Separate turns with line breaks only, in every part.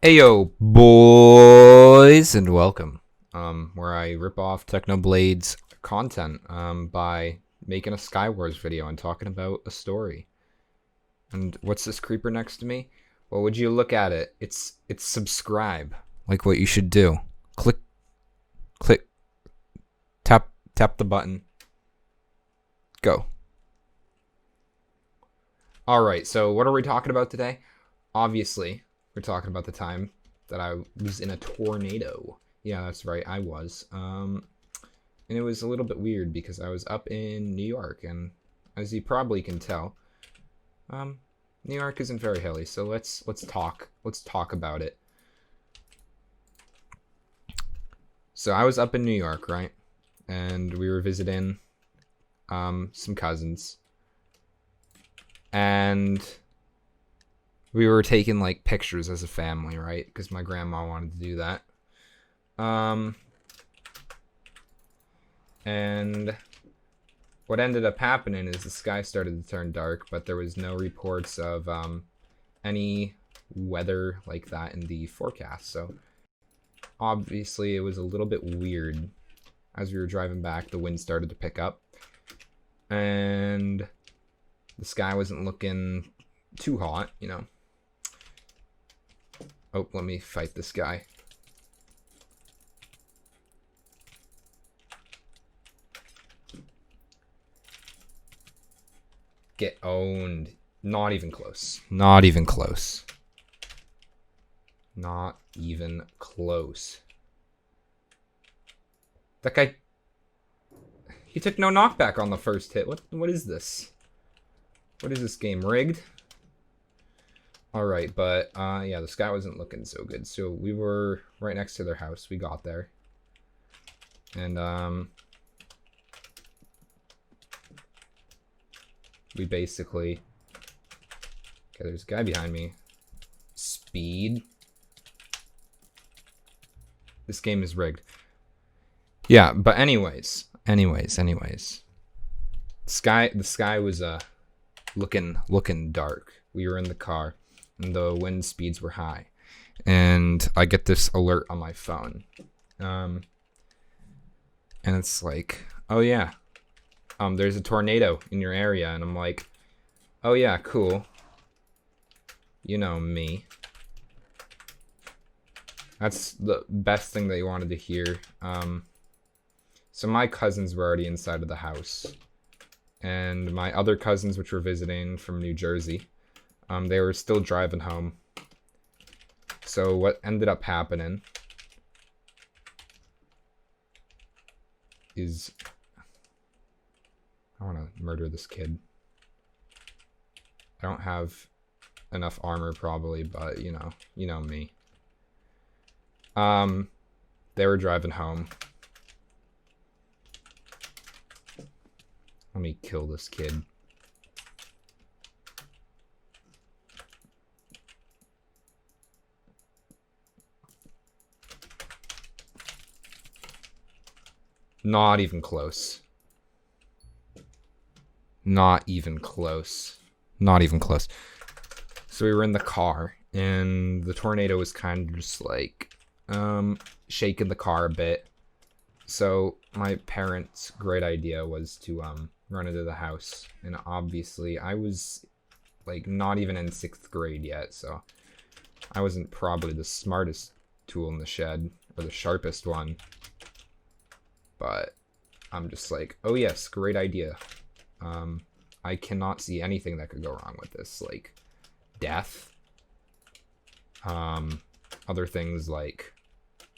Ayo, boys, and welcome. Where I rip off Technoblade's content by making a Skywars video and talking about a story. And what's this creeper next to me? Well, would you look at it? It's subscribe, like what you should do. Click, tap the button. Go. All right. So what are we talking about today? Obviously, we're talking about the time that I was in a tornado. Yeah, that's right, I was. And it was a little bit weird because I was up in New York, and as you probably can tell, New York isn't very hilly. So let's talk about it. So I was up in New York, right? And we were visiting some cousins, and we were taking like pictures as a family, right? Because my grandma wanted to do that. And what ended up happening is the sky started to turn dark, but there was no reports of any weather like that in the forecast. So obviously it was a little bit weird. As we were driving back, the wind started to pick up, and the sky wasn't looking too hot, you know. Oh, let me fight this guy. Get owned. Not even close. Not even close. Not even close. That guy... He took no knockback on the first hit. What is this? What is this game? Rigged? Alright, but yeah, the sky wasn't looking so good. So we were right next to their house. We got there. And we basically... Okay, there's a guy behind me. Speed. This game is rigged. Yeah, but anyways. The sky was looking dark. We were in the car, and the wind speeds were high, and I get this alert on my phone, and it's like, oh yeah, there's a tornado in your area, and I'm like, oh yeah, cool, you know me. That's the best thing that you wanted to hear. So my cousins were already inside of the house, and my other cousins, which were visiting from New Jersey, they were still driving home. So what ended up happening is... I want to murder this kid. I don't have enough armor probably, but you know me. They were driving home. Let me kill this kid. Not even close. Not even close. Not even close. So we were in the car, and the tornado was kind of just like shaking the car a bit. So my parents' great idea was to run into the house, and obviously I was like not even in 6th grade yet, so I wasn't probably the smartest tool in the shed or the sharpest one, but I'm just like, oh yes, great idea. I cannot see anything that could go wrong with this, like death, other things like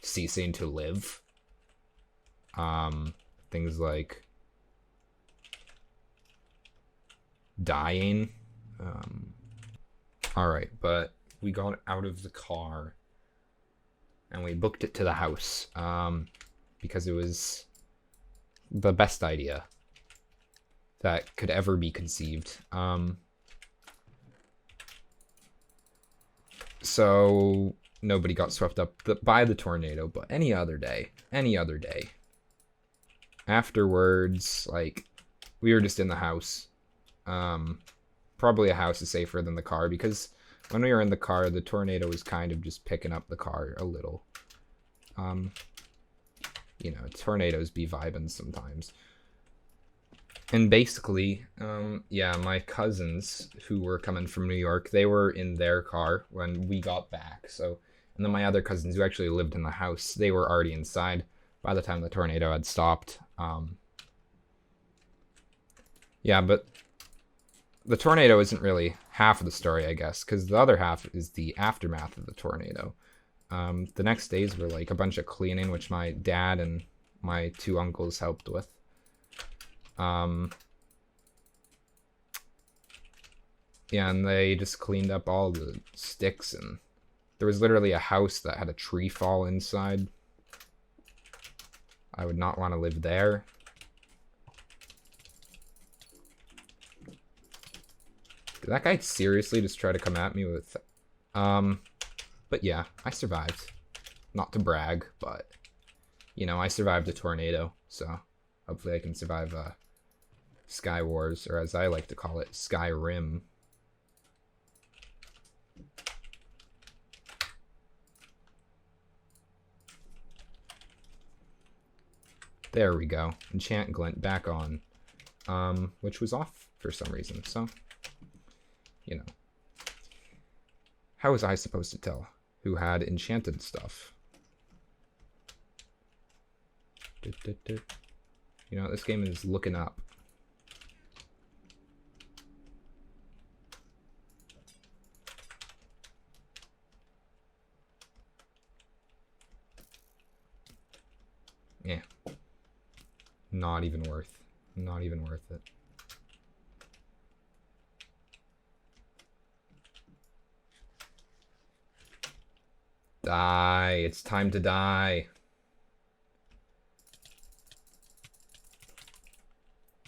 ceasing to live, things like dying. Alright, but we got out of the car and we booked it to the house, because it was the best idea that could ever be conceived. So nobody got swept up by the tornado, but any other day, afterwards, like, we were just in the house. Probably a house is safer than the car, because when we were in the car, the tornado was kind of just picking up the car a little. You know, tornadoes be vibing sometimes. And basically, yeah, my cousins who were coming from New York, they were in their car when we got back. So, and then my other cousins who actually lived in the house, they were already inside by the time the tornado had stopped. Yeah, but the tornado isn't really half of the story, I guess, because the other half is the aftermath of the tornado. The next days were like a bunch of cleaning, which my dad and my 2 uncles helped with. Yeah, and they just cleaned up all the sticks, and there was literally a house that had a tree fall inside. I would not want to live there. Did that guy seriously just try to come at me with... But yeah, I survived. Not to brag, but, you know, I survived a tornado, so hopefully I can survive Skywars, or as I like to call it, Skyrim. There we go. Enchant Glint back on. Which was off for some reason, so, you know. How was I supposed to tell who had enchanted stuff? You know, this game is looking up. Yeah. Not even worth it. Die. It's time to die.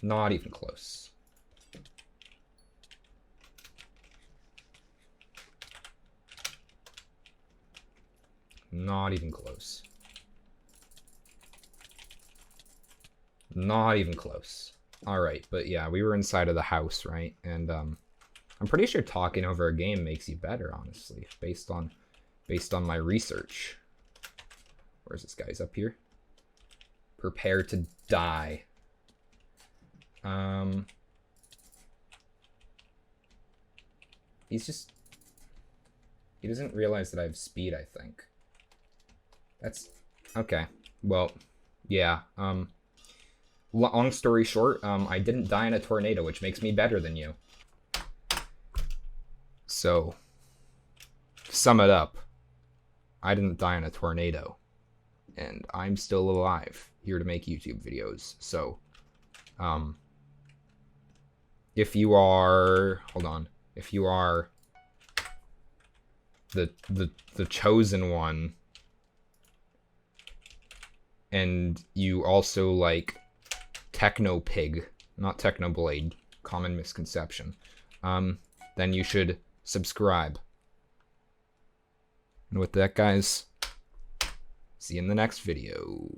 Not even close. Not even close. Not even close. Alright, but yeah, we were inside of the house, right? And I'm pretty sure talking over a game makes you better, honestly, based on my research. Where's this guy? He's up here. Prepare to die. He doesn't realize that I have speed, I think. That's okay. Well, yeah. Long story short, I didn't die in a tornado, which makes me better than you. So, to sum it up, I didn't die in a tornado, and I'm still alive, here to make YouTube videos. So, if you are, hold on, if you are the chosen one, and you also like Technopig, not Technoblade, common misconception, then you should subscribe. And with that, guys, see you in the next video.